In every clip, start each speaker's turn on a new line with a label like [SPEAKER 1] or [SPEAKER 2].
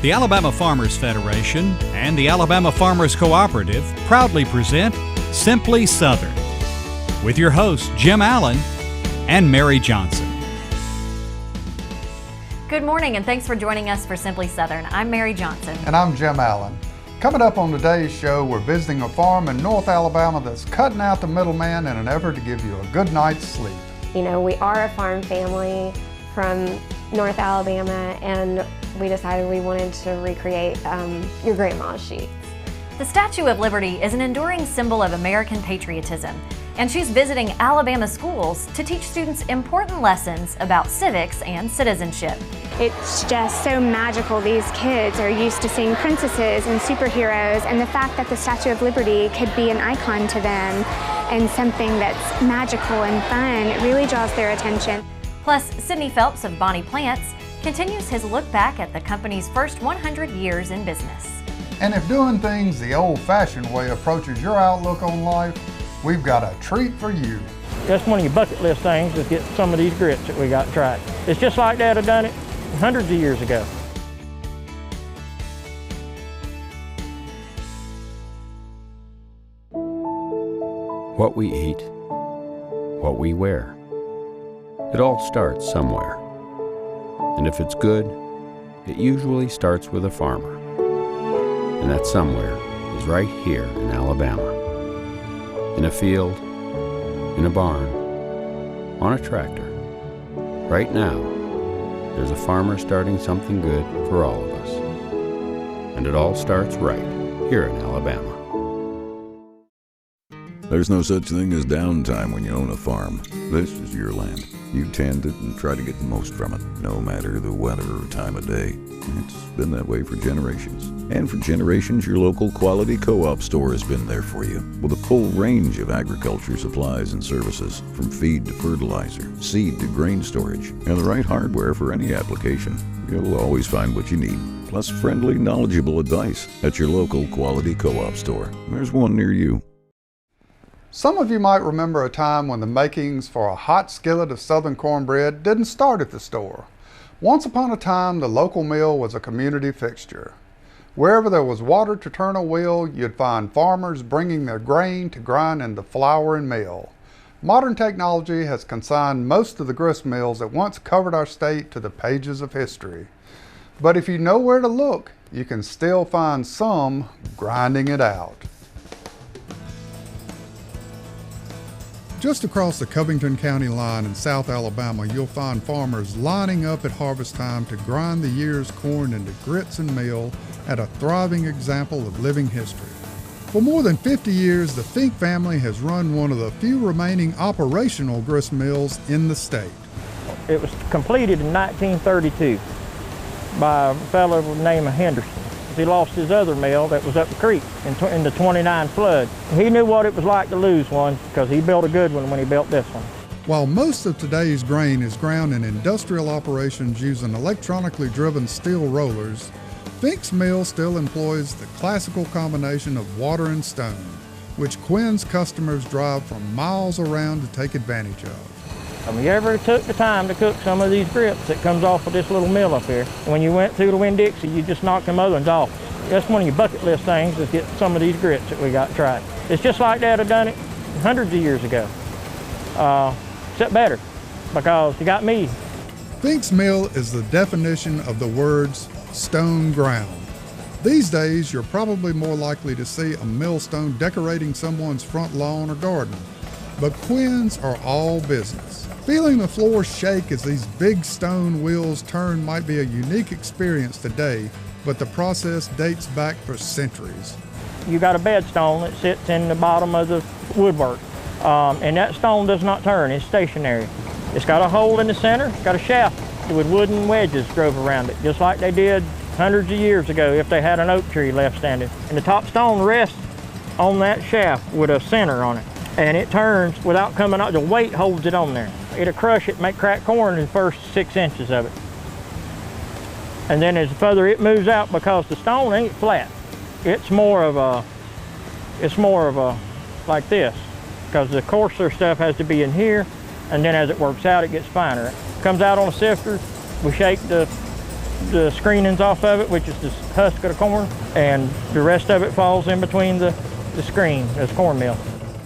[SPEAKER 1] The Alabama Farmers Federation and the Alabama Farmers Cooperative proudly present Simply Southern with your hosts Jim Allen and Mary Johnson.
[SPEAKER 2] Good morning and thanks for joining us for Simply Southern. I'm Mary Johnson.
[SPEAKER 3] And I'm Jim Allen. Coming up on today's show, we're visiting a farm in North Alabama that's cutting out the middleman in an effort to give you a good night's sleep.
[SPEAKER 4] You know, we are a farm family from North Alabama, and we decided we wanted to recreate your grandma's sheets.
[SPEAKER 2] The Statue of Liberty is an enduring symbol of American patriotism, and she's visiting Alabama schools to teach students important lessons about civics and citizenship.
[SPEAKER 5] It's just so magical. These kids are used to seeing princesses and superheroes, and the fact that the Statue of Liberty could be an icon to them and something that's magical and fun, it really draws their attention.
[SPEAKER 2] Plus, Sidney Phelps of Bonnie Plants continues his look back at the company's first 100 years in business.
[SPEAKER 3] And if doing things the old-fashioned way approaches your outlook on life, we've got a treat for you.
[SPEAKER 6] That's one of your bucket list things, is get some of these grits that we got tried. It's just like Dad had done it hundreds of years ago.
[SPEAKER 7] What we eat, what we wear. It all starts somewhere. And if it's good, it usually starts with a farmer. And that somewhere is right here in Alabama. In a field, in a barn, on a tractor. Right now, there's a farmer starting something good for all of us. And it all starts right here in Alabama.
[SPEAKER 8] There's no such thing as downtime when you own a farm. This is your land. You tend it and try to get the most from it, no matter the weather or time of day. It's been that way for generations. And for generations, your local quality co-op store has been there for you, with a full range of agriculture supplies and services, from feed to fertilizer, seed to grain storage, and the right hardware for any application. You'll always find what you need, plus friendly, knowledgeable advice at your local quality co-op store. There's one near you.
[SPEAKER 3] Some of you might remember a time when the makings for a hot skillet of Southern cornbread didn't start at the store. Once upon a time, the local mill was a community fixture. Wherever there was water to turn a wheel, you'd find farmers bringing their grain to grind in the flour and mill. Modern technology has consigned most of the grist mills that once covered our state to the pages of history. But if you know where to look, you can still find some grinding it out. Just across the Covington County line in South Alabama, you'll find farmers lining up at harvest time to grind the year's corn into grits and meal at a thriving example of living history. For more than 50 years, the Fink family has run one of the few remaining operational grist mills in the state.
[SPEAKER 6] It was completed in 1932 by a fellow named Henderson. He lost his other mill that was up the creek in the 29 flood. He knew what it was like to lose one because he built a good one when he built this one.
[SPEAKER 3] While most of today's grain is ground in industrial operations using electronically driven steel rollers, Fink's mill still employs the classical combination of water and stone, which Quinn's customers drive from miles around to take advantage of.
[SPEAKER 6] Have you ever took the time to cook some of these grits that comes off of this little mill up here? When you went through the Winn-Dixie, you just knocked them other ones off. That's one of your bucket list things, is get some of these grits that we got tried. It's just like Dad had done it hundreds of years ago, except better, because you got me.
[SPEAKER 3] Fink's mill is the definition of the words stone ground. These days, you're probably more likely to see a millstone decorating someone's front lawn or garden, but Quinn's are all business. Feeling the floor shake as these big stone wheels turn might be a unique experience today, but the process dates back for centuries.
[SPEAKER 6] You got a bed stone that sits in the bottom of the woodwork, and that stone does not turn, it's stationary. It's got a hole in the center, it's got a shaft with wooden wedges drove around it, just like they did hundreds of years ago if they had an oak tree left standing. And the top stone rests on that shaft with a center on it, and it turns without coming out. The weight holds it on there. It'll crush it, make cracked corn in the first 6 inches of it. And then as further it moves out, because the stone ain't flat, it's more of a like this, because the coarser stuff has to be in here, and then as it works out, it gets finer. It comes out on a sifter, we shake the the screenings off of it, which is the husk of the corn, and the rest of it falls in between the screen, this cornmeal.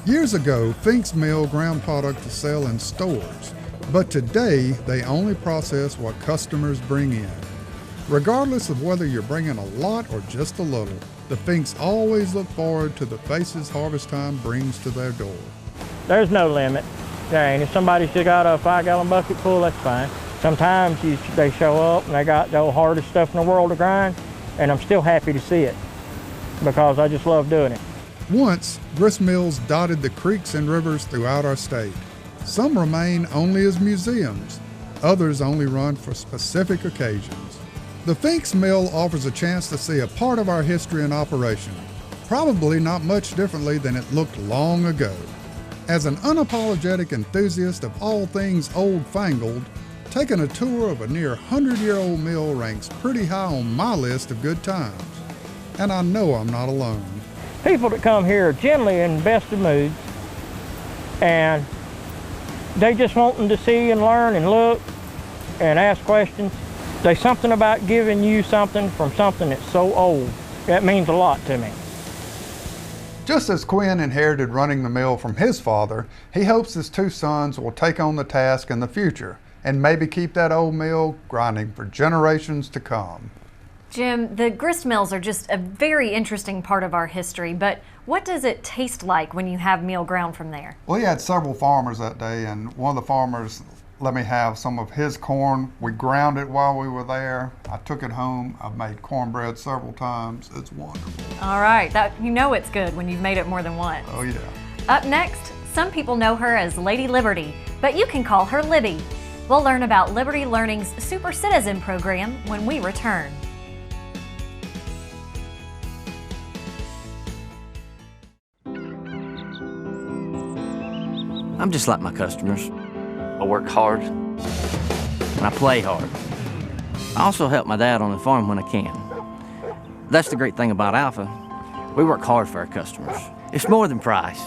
[SPEAKER 3] Years ago, Fink's Mill ground product to sell in stores, but today they only process what customers bring in. Regardless of whether you're bringing a lot or just a little, the Finks always look forward to the faces harvest time brings to their door.
[SPEAKER 6] There's no limit. There ain't. If somebody's got a 5-gallon bucket full, that's fine. Sometimes they show up and they got the hardest stuff in the world to grind, and I'm still happy to see it because I just love doing it.
[SPEAKER 3] Once, grist mills dotted the creeks and rivers throughout our state. Some remain only as museums, others only run for specific occasions. The Fink's Mill offers a chance to see a part of our history in operation, probably not much differently than it looked long ago. As an unapologetic enthusiast of all things old-fangled, taking a tour of a near 100-year-old mill ranks pretty high on my list of good times. And I know I'm not alone.
[SPEAKER 6] People that come here are generally in best of moods, and they just wanting to see and learn and look and ask questions. There's something about giving you something from something that's so old. That means a lot to me.
[SPEAKER 3] Just as Quinn inherited running the mill from his father, he hopes his 2 sons will take on the task in the future and maybe keep that old mill grinding for generations to come.
[SPEAKER 2] Jim, the grist mills are just a very interesting part of our history, but what does it taste like when you have meal ground from there?
[SPEAKER 3] We had several farmers that day, and one of the farmers let me have some of his corn. We ground it while we were there. I took it home. I've made cornbread several times. It's wonderful.
[SPEAKER 2] All right, you know it's good when you've made it more than once.
[SPEAKER 3] Oh yeah.
[SPEAKER 2] Up next, some people know her as Lady Liberty, but you can call her Libby. We'll learn about Liberty Learning's Super Citizen program when we return.
[SPEAKER 9] I'm just like my customers. I work hard, and I play hard. I also help my dad on the farm when I can. That's the great thing about Alpha. We work hard for our customers. It's more than price.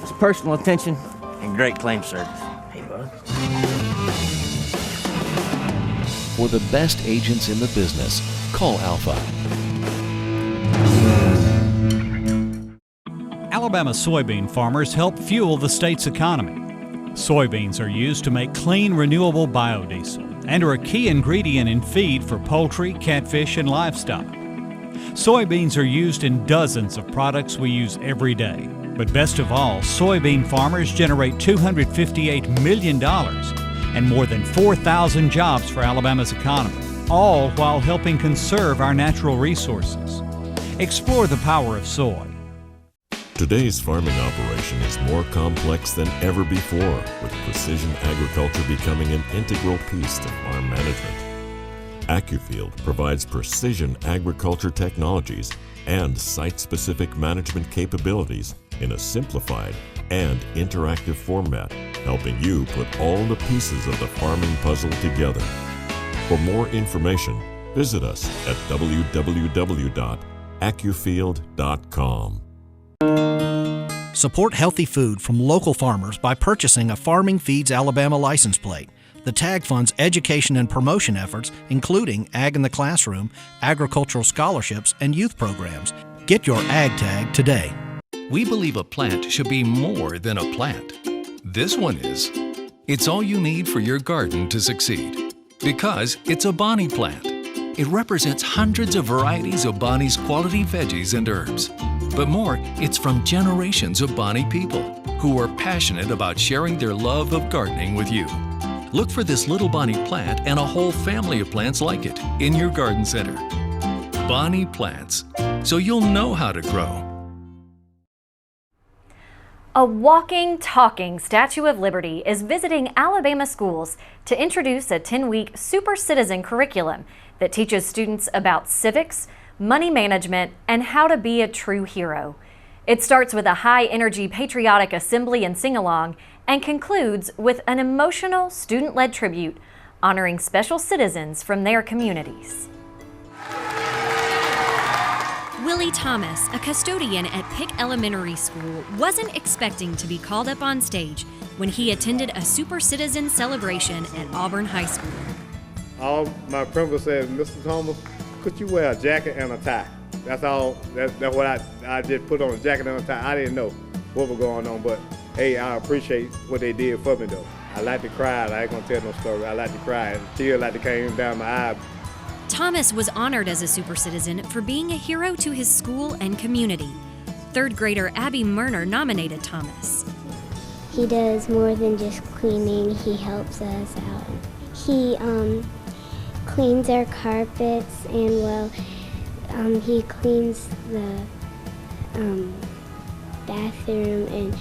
[SPEAKER 9] It's personal attention and great claim service. Hey, bud.
[SPEAKER 10] For the best agents in the business, call Alpha.
[SPEAKER 1] Alabama soybean farmers help fuel the state's economy. Soybeans are used to make clean, renewable biodiesel and are a key ingredient in feed for poultry, catfish, and livestock. Soybeans are used in dozens of products we use every day. But best of all, soybean farmers generate $258 million and more than 4,000 jobs for Alabama's economy, all while helping conserve our natural resources. Explore the power of soy.
[SPEAKER 11] Today's farming operation is more complex than ever before, with precision agriculture becoming an integral piece to farm management. AccuField provides precision agriculture technologies and site-specific management capabilities in a simplified and interactive format, helping you put all the pieces of the farming puzzle together. For more information, visit us at www.accufield.com.
[SPEAKER 12] Support healthy food from local farmers by purchasing a Farming Feeds Alabama license plate. The tag funds education and promotion efforts, including Ag in the Classroom, agricultural scholarships, and youth programs. Get your Ag tag today.
[SPEAKER 10] We believe a plant should be more than a plant. This one is. It's all you need for your garden to succeed. Because it's a Bonnie plant. It represents hundreds of varieties of Bonnie's quality veggies and herbs. But more, it's from generations of Bonnie people who are passionate about sharing their love of gardening with you. Look for this little Bonnie plant and a whole family of plants like it in your garden center. Bonnie plants, so you'll know how to grow.
[SPEAKER 2] A walking, talking Statue of Liberty is visiting Alabama schools to introduce a 10-week Super Citizen curriculum that teaches students about civics, money management, and how to be a true hero. It starts with a high-energy patriotic assembly and sing-along and concludes with an emotional student-led tribute honoring special citizens from their communities.
[SPEAKER 13] Willie Thomas, a custodian at Pick Elementary School, wasn't expecting to be called up on stage when he attended a Super Citizen celebration at Auburn High School.
[SPEAKER 14] all my principal said, Mr. Thomas, could you wear a jacket and a tie? That's all. That's what I just put on, a jacket and a tie. I didn't know what was going on, but hey, I appreciate what they did for me though. I like to cry. I ain't gonna tell no story. I like to cry. And tears like to came down my eye.
[SPEAKER 13] Thomas was honored as a super citizen for being a hero to his school and community. Third grader Abby Merner nominated Thomas.
[SPEAKER 15] He does more than just cleaning. He helps us out. He cleans our carpets and he cleans the bathroom, and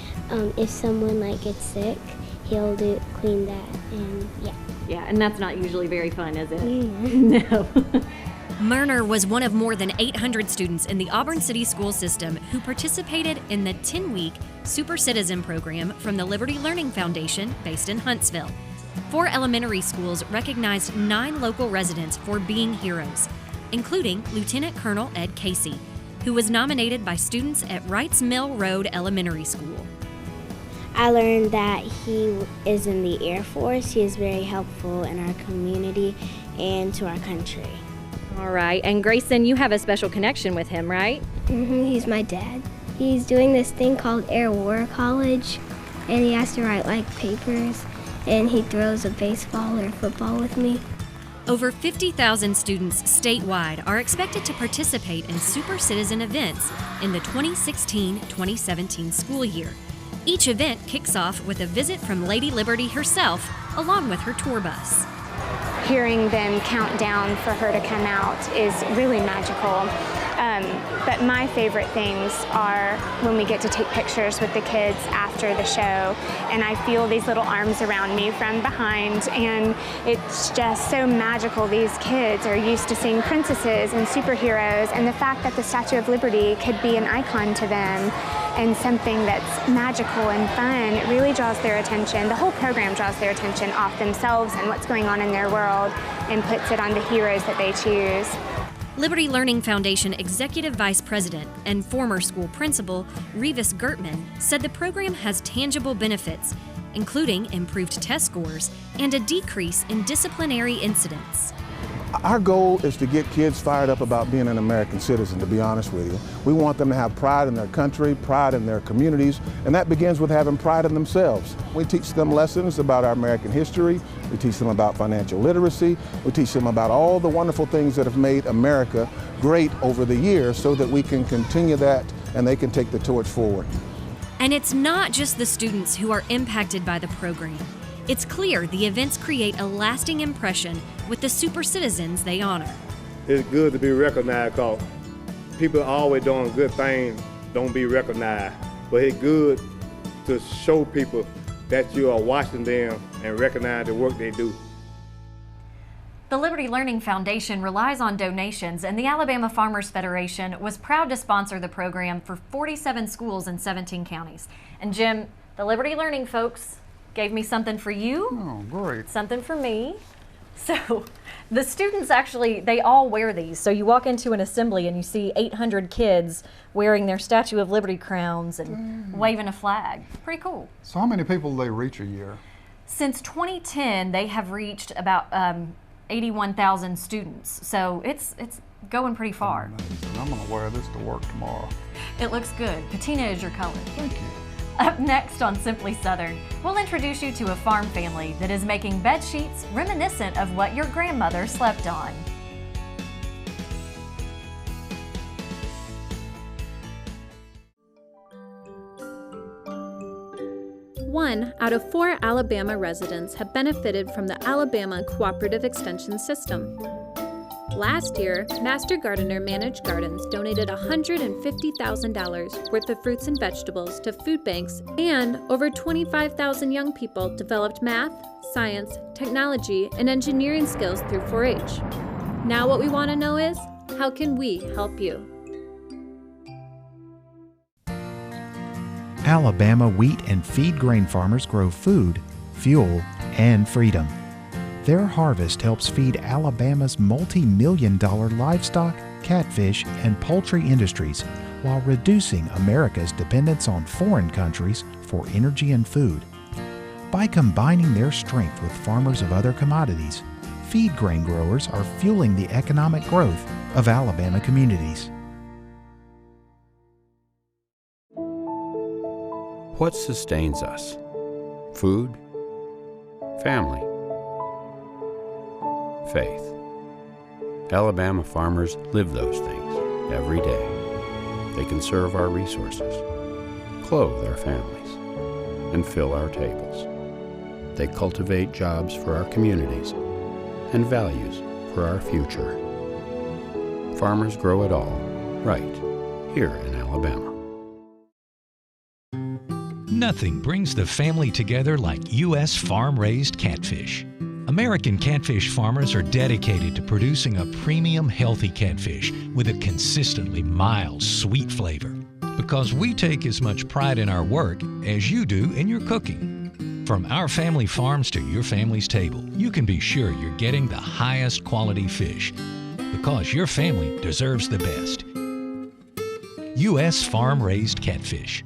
[SPEAKER 15] if someone gets sick, he'll clean that, and yeah.
[SPEAKER 2] Yeah, and that's not usually very fun, is it?
[SPEAKER 15] No.
[SPEAKER 13] Merner was one of more than 800 students in the Auburn City school system who participated in the 10-week Super Citizen program from the Liberty Learning Foundation based in Huntsville. 4 elementary schools recognized 9 local residents for being heroes, including Lieutenant Colonel Ed Casey, who was nominated by students at Wright's Mill Road Elementary School.
[SPEAKER 15] I learned that he is in the Air Force. He is very helpful in our community and to our country.
[SPEAKER 2] All right, and Grayson, you have a special connection with him, right?
[SPEAKER 15] He's my dad. He's doing this thing called Air War College, and he has to write papers, and he throws a baseball or football with me.
[SPEAKER 13] Over 50,000 students statewide are expected to participate in Super Citizen events in the 2016-2017 school year. Each event kicks off with a visit from Lady Liberty herself, along with her tour bus.
[SPEAKER 5] Hearing them count down for her to come out is really magical. But my favorite things are when we get to take pictures with the kids after the show, and I feel these little arms around me from behind, and it's just so magical. These kids are used to seeing princesses and superheroes, and the fact that the Statue of Liberty could be an icon to them and something that's magical and fun, it really draws their attention. The whole program draws their attention off themselves and what's going on in their world and puts it on the heroes that they choose.
[SPEAKER 13] Liberty Learning Foundation Executive Vice President and former school principal Reeivice Girtman said the program has tangible benefits, including improved test scores and a decrease in disciplinary incidents.
[SPEAKER 16] Our goal is to get kids fired up about being an American citizen, to be honest with you. We want them to have pride in their country, pride in their communities, and that begins with having pride in themselves. We teach them lessons about our American history, we teach them about financial literacy, we teach them about all the wonderful things that have made America great over the years so that we can continue that and they can take the torch forward.
[SPEAKER 13] And it's not just the students who are impacted by the program. It's clear the events create a lasting impression with the super citizens they honor.
[SPEAKER 14] It's good to be recognized because people always doing good things don't be recognized. But it's good to show people that you are watching them and recognize the work they do.
[SPEAKER 2] The Liberty Learning Foundation relies on donations, and the Alabama Farmers Federation was proud to sponsor the program for 47 schools in 17 counties. And Jim, the Liberty Learning folks gave me something for you.
[SPEAKER 3] Oh, great.
[SPEAKER 2] Something for me. So the students actually, they all wear these. So you walk into an assembly and you see 800 kids wearing their Statue of Liberty crowns and waving a flag. Pretty cool.
[SPEAKER 3] So how many people do they reach a year?
[SPEAKER 2] Since 2010, they have reached about 81,000 students. So it's going pretty far.
[SPEAKER 3] Amazing. I'm gonna wear this to work tomorrow.
[SPEAKER 2] It looks good. Patina is your color.
[SPEAKER 3] Thank you.
[SPEAKER 2] Up next on Simply Southern, we'll introduce you to a farm family that is making bed sheets reminiscent of what your grandmother slept on.
[SPEAKER 17] One out of 4 Alabama residents have benefited from the Alabama Cooperative Extension System. Last year, Master Gardener Managed Gardens donated $150,000 worth of fruits and vegetables to food banks, and over 25,000 young people developed math, science, technology, and engineering skills through 4-H. Now what we want to know is, how can we help you?
[SPEAKER 18] Alabama wheat and feed grain farmers grow food, fuel, and freedom. Their harvest helps feed Alabama's multi-million-dollar livestock, catfish, and poultry industries while reducing America's dependence on foreign countries for energy and food. By combining their strength with farmers of other commodities, feed grain growers are fueling the economic growth of Alabama communities.
[SPEAKER 7] What sustains us? Food? Family? Faith. Alabama farmers live those things every day. They conserve our resources, clothe our families, and fill our tables. They cultivate jobs for our communities and values for our future. Farmers grow it all, right here in Alabama.
[SPEAKER 10] Nothing brings the family together like U.S. farm-raised catfish. American catfish farmers are dedicated to producing a premium, healthy catfish with a consistently mild, sweet flavor. Because we take as much pride in our work as you do in your cooking. From our family farms to your family's table, you can be sure you're getting the highest quality fish. Because your family deserves the best. U.S. farm-raised catfish.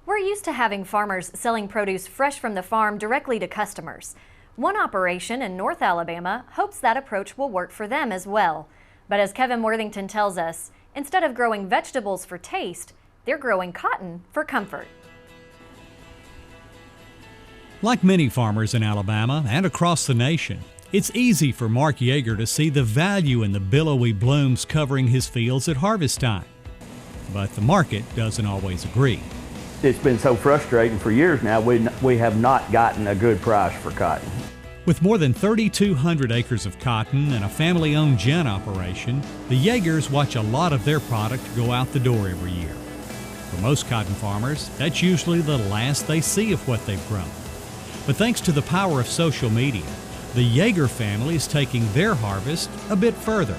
[SPEAKER 2] We're used to having farmers selling produce fresh from the farm directly to customers. One operation in North Alabama hopes that approach will work for them as well. But as Kevin Worthington tells us, instead of growing vegetables for taste, they're growing cotton for comfort.
[SPEAKER 1] Like many farmers in Alabama and across the nation, it's easy for Mark Yeager to see the value in the billowy blooms covering his fields at harvest time. But the market doesn't always agree.
[SPEAKER 19] It's been so frustrating for years now, we have not gotten a good price for cotton.
[SPEAKER 1] With more than 3,200 acres of cotton and a family-owned gin operation, the Yeagers watch a lot of their product go out the door every year. For most cotton farmers, that's usually the last they see of what they've grown. But thanks to the power of social media, the Yeager family is taking their harvest a bit further.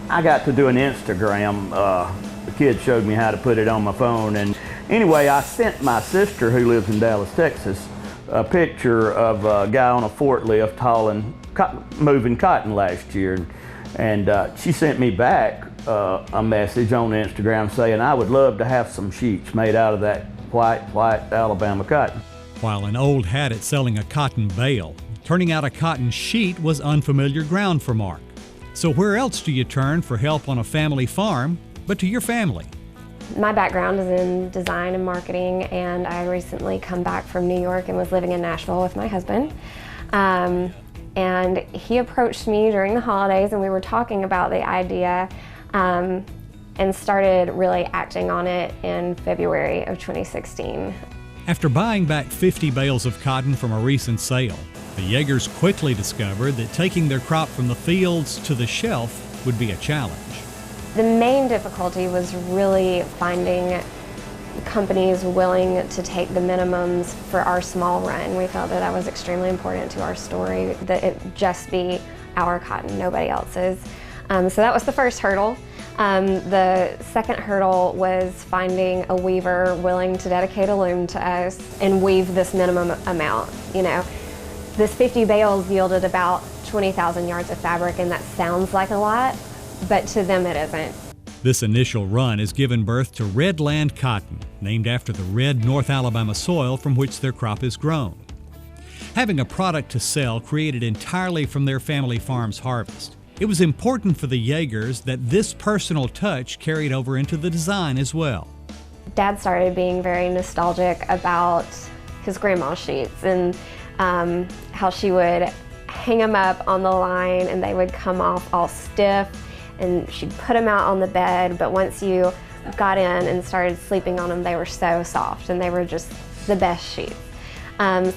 [SPEAKER 19] I got to do an Instagram. The kid showed me how to put it on my phone, and anyway, I sent my sister, who lives in Dallas, Texas, a picture of a guy on a forklift hauling moving cotton last year, and she sent me back a message on Instagram saying I would love to have some sheets made out of that white Alabama cotton.
[SPEAKER 1] While an old hat at selling a cotton bale, turning out a cotton sheet was unfamiliar ground for Mark. So where else do you turn for help on a family farm but to your family?
[SPEAKER 4] My background is in design and marketing, and I recently come back from New York and was living in Nashville with my husband. And he approached me during the holidays, and we were talking about the idea and started really acting on it in February of 2016.
[SPEAKER 1] After buying back 50 bales of cotton from a recent sale, the Yeagers quickly discovered that taking their crop from the fields to the shelf would be a challenge.
[SPEAKER 4] The main difficulty was really finding companies willing to take the minimums for our small run. We felt that that was extremely important to our story, that it just be our cotton, nobody else's. So that was the first hurdle. The second hurdle was finding a weaver willing to dedicate a loom to us and weave this minimum amount. You know, this 50 bales yielded about 20,000 yards of fabric, and that sounds like a lot, but to them it isn't.
[SPEAKER 1] This initial run has given birth to Redland cotton, named after the red North Alabama soil from which their crop is grown. Having a product to sell created entirely from their family farm's harvest, it was important for the Yeagers that this personal touch carried over into the design as well.
[SPEAKER 4] Dad started being very nostalgic about his grandma's sheets and how she would hang them up on the line and they would come off all stiff, and she'd put them out on the bed, but once you got in and started sleeping on them, they were so soft and they were just the best sheets.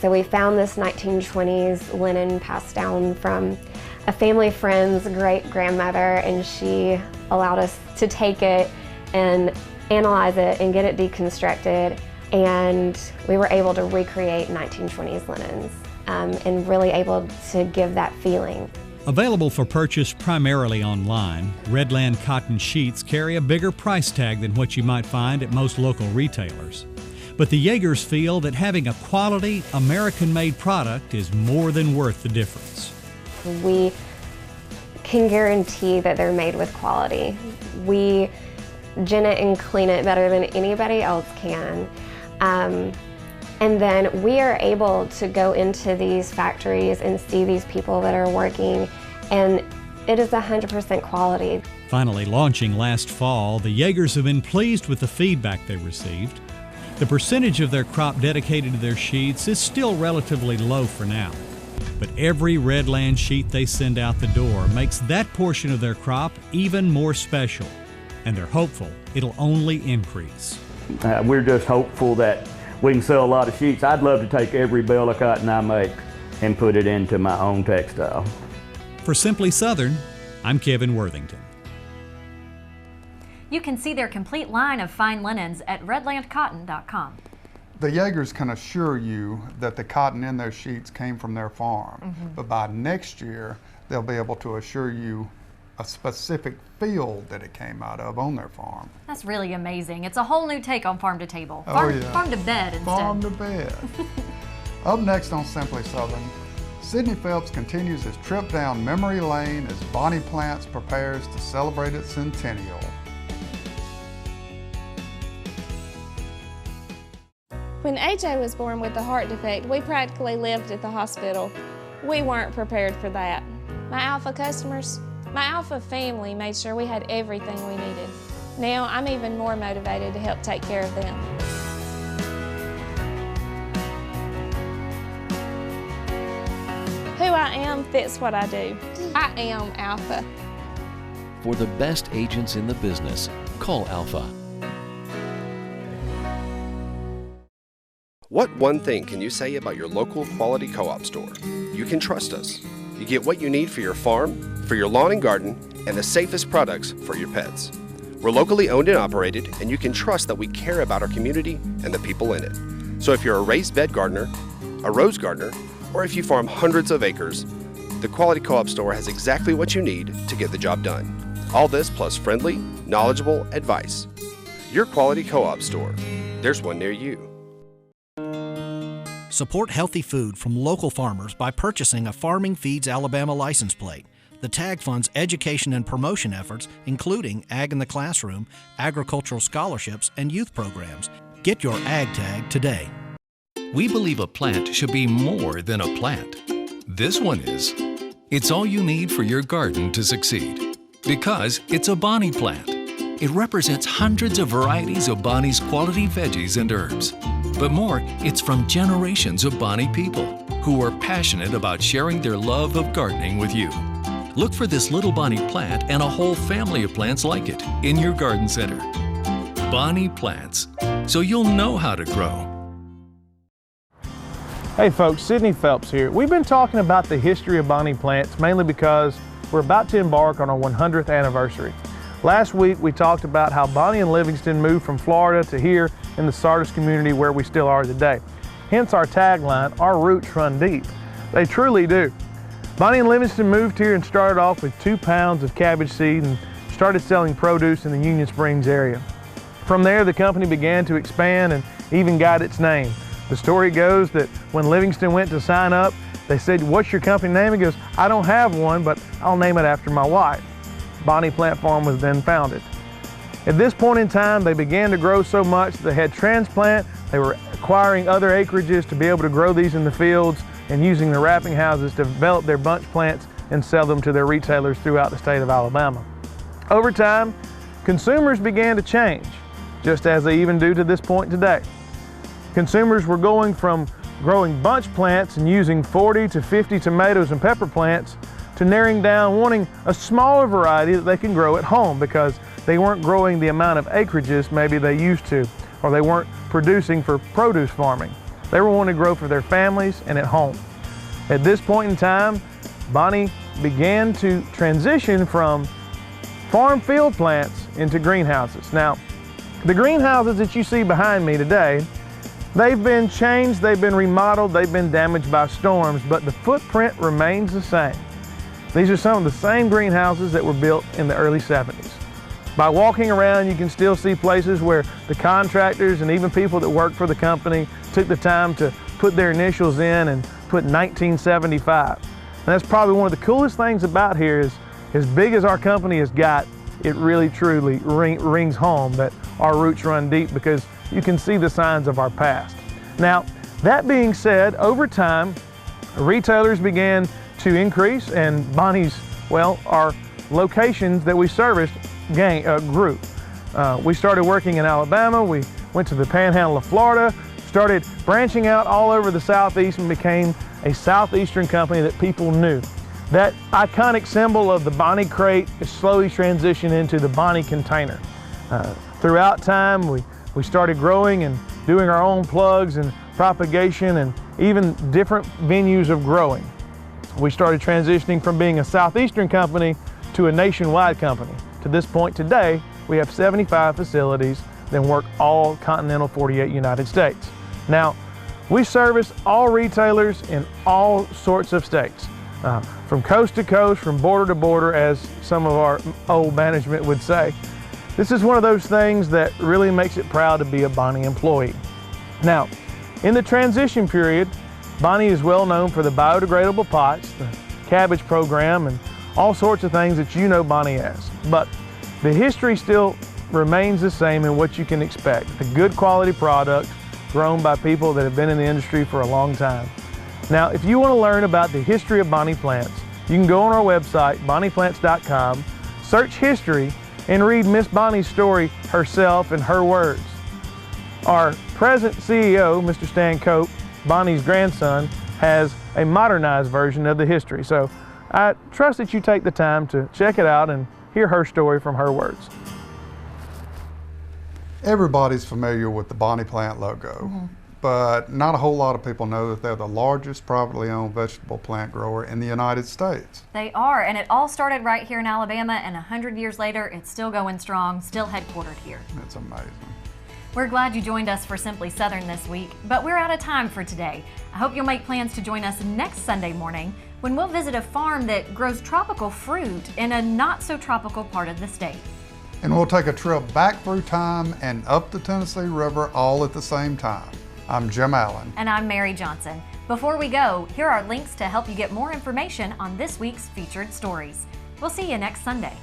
[SPEAKER 4] So we found this 1920s linen passed down from a family friend's great-grandmother, and she allowed us to take it and analyze it and get it deconstructed, and we were able to recreate 1920s linens and really able to give that feeling.
[SPEAKER 1] Available for purchase primarily online, Redland cotton sheets carry a bigger price tag than what you might find at most local retailers. But the Yeagers feel that having a quality, American-made product is more than worth the difference.
[SPEAKER 4] We can guarantee that they're made with quality. We gin it and clean it better than anybody else can. And then we are able to go into these factories and see these people that are working, and it is 100% quality.
[SPEAKER 1] Finally launching last fall, the Jaegers have been pleased with the feedback they received. The percentage of their crop dedicated to their sheets is still relatively low for now, but every Redland sheet they send out the door makes that portion of their crop even more special, and they're hopeful it'll only increase.
[SPEAKER 19] We're just hopeful that we can sell a lot of sheets. I'd love to take every bale of cotton I make and put it into my own textile.
[SPEAKER 1] For Simply Southern, I'm Kevin Worthington.
[SPEAKER 2] You can see their complete line of fine linens at redlandcotton.com.
[SPEAKER 3] The Jaegers can assure you that the cotton in their sheets came from their farm, but by next year, they'll be able to assure you a specific field that it came out of on their farm.
[SPEAKER 2] That's really amazing. It's a whole new take on farm to table.
[SPEAKER 3] Farm
[SPEAKER 2] to bed instead.
[SPEAKER 3] Farm to bed. Up next on Simply Southern, Sidney Phelps continues his trip down memory lane as Bonnie Plants prepares to celebrate its centennial.
[SPEAKER 20] When AJ was born with a heart defect, we practically lived at the hospital. We weren't prepared for that. My Alpha customers, my Alpha family made sure we had everything we needed. Now I'm even more motivated to help take care of them. Who I am fits what I do. I am Alpha.
[SPEAKER 10] For the best agents in the business, call Alpha.
[SPEAKER 21] What one thing can you say about your local quality co-op store? You can trust us. You get what you need for your farm, for your lawn and garden, and the safest products for your pets. We're locally owned and operated, and you can trust that we care about our community and the people in it. So if you're a raised bed gardener, a rose gardener, or if you farm hundreds of acres, the Quality Co-op Store has exactly what you need to get the job done. All this plus friendly, knowledgeable advice. Your Quality Co-op Store. There's one near you.
[SPEAKER 12] Support healthy food from local farmers by purchasing a Farming Feeds Alabama license plate. The tag funds education and promotion efforts, including Ag in the Classroom, agricultural scholarships, and youth programs. Get your Ag tag today.
[SPEAKER 10] We believe a plant should be more than a plant. This one is. It's all you need for your garden to succeed. Because it's a Bonnie plant. It represents hundreds of varieties of Bonnie's quality veggies and herbs. But more, it's from generations of Bonnie people who are passionate about sharing their love of gardening with you. Look for this little Bonnie plant and a whole family of plants like it in your garden center. Bonnie plants, so you'll know how to grow.
[SPEAKER 6] Hey folks, Sidney Phelps here. We've been talking about the history of Bonnie plants mainly because we're about to embark on our 100th anniversary. Last week we talked about how Bonnie and Livingston moved from Florida to here in the Sardis community where we still are today. Hence our tagline, our roots run deep. They truly do. Bonnie and Livingston moved here and started off with 2 pounds of cabbage seed and started selling produce in the Union Springs area. From there the company began to expand and even got its name. The story goes that when Livingston went to sign up, they said, "What's your company name?" He goes, "I don't have one, but I'll name it after my wife." Bonnie Plant Farm was then founded. At this point in time, they began to grow so much that they had transplant. They were acquiring other acreages to be able to grow these in the fields and using the wrapping houses to develop their bunch plants and sell them to their retailers throughout the state of Alabama. Over time, consumers began to change, just as they even do to this point today. Consumers were going from growing bunch plants and using 40 to 50 tomatoes and pepper plants to narrowing down wanting a smaller variety that they can grow at home because they weren't growing the amount of acreages maybe they used to, or they weren't producing for produce farming. They were wanting to grow for their families and at home. At this point in time, Bonnie began to transition from farm field plants into greenhouses. Now, the greenhouses that you see behind me today, they've been changed, they've been remodeled, they've been damaged by storms, but the footprint remains the same. These are some of the same greenhouses that were built in the early 70s. By walking around, you can still see places where the contractors and even people that work for the company took the time to put their initials in and put 1975. And that's probably one of the coolest things about here is, as big as our company has got, it really truly rings home that our roots run deep because you can see the signs of our past. Now,
[SPEAKER 8] That being said, over time, retailers began to increase, and Bonnie's, our locations that we serviced grew. We started working in Alabama, we went to the Panhandle of Florida, started branching out all over the Southeast and became a Southeastern company that people knew. That iconic symbol of the Bonnie crate is slowly transitioned into the Bonnie container. Throughout time, we started growing and doing our own plugs and propagation and even different venues of growing. We started transitioning from being a Southeastern company to a nationwide company. To this point today, we have 75 facilities that work all continental 48 United States. Now, we service all retailers in all sorts of states, from coast to coast, from border to border, as some of our old management would say. This is one of those things that really makes it proud to be a Bonnie employee. Now, in the transition period, Bonnie is well known for the biodegradable pots, the cabbage program, and all sorts of things that you know Bonnie as. But the history still remains the same in what you can expect. A good quality product grown by people that have been in the industry for a long time. Now, if you want to learn about the history of Bonnie Plants, you can go on our website, bonnieplants.com, search history, and read Miss Bonnie's story herself in her words. Our present CEO, Mr. Stan Cope, Bonnie's grandson, has a modernized version of the history. So I trust that you take the time to check it out and hear her story from her words.
[SPEAKER 3] Everybody's familiar with the Bonnie Plant logo, but not a whole lot of people know that they're the largest privately owned vegetable plant grower in the United States.
[SPEAKER 2] They are, and it all started right here in Alabama, and 100 years later, it's still going strong, still headquartered here.
[SPEAKER 3] It's amazing.
[SPEAKER 2] We're glad you joined us for Simply Southern this week, but we're out of time for today. I hope you'll make plans to join us next Sunday morning when we'll visit a farm that grows tropical fruit in a not-so-tropical part of the state.
[SPEAKER 3] And we'll take a trip back through time and up the Tennessee River all at the same time. I'm Jim Allen.
[SPEAKER 2] And I'm Mary Johnson. Before we go, here are links to help you get more information on this week's featured stories. We'll see you next Sunday.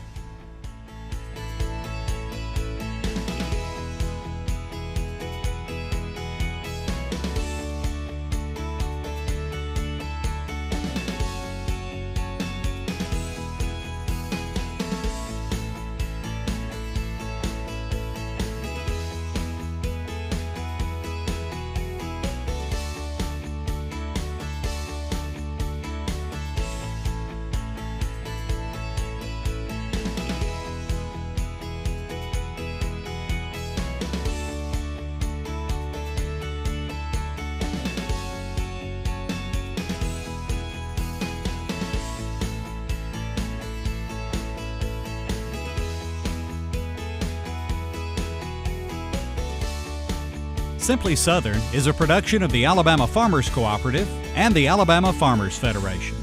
[SPEAKER 1] Simply Southern is a production of the Alabama Farmers Cooperative and the Alabama Farmers Federation.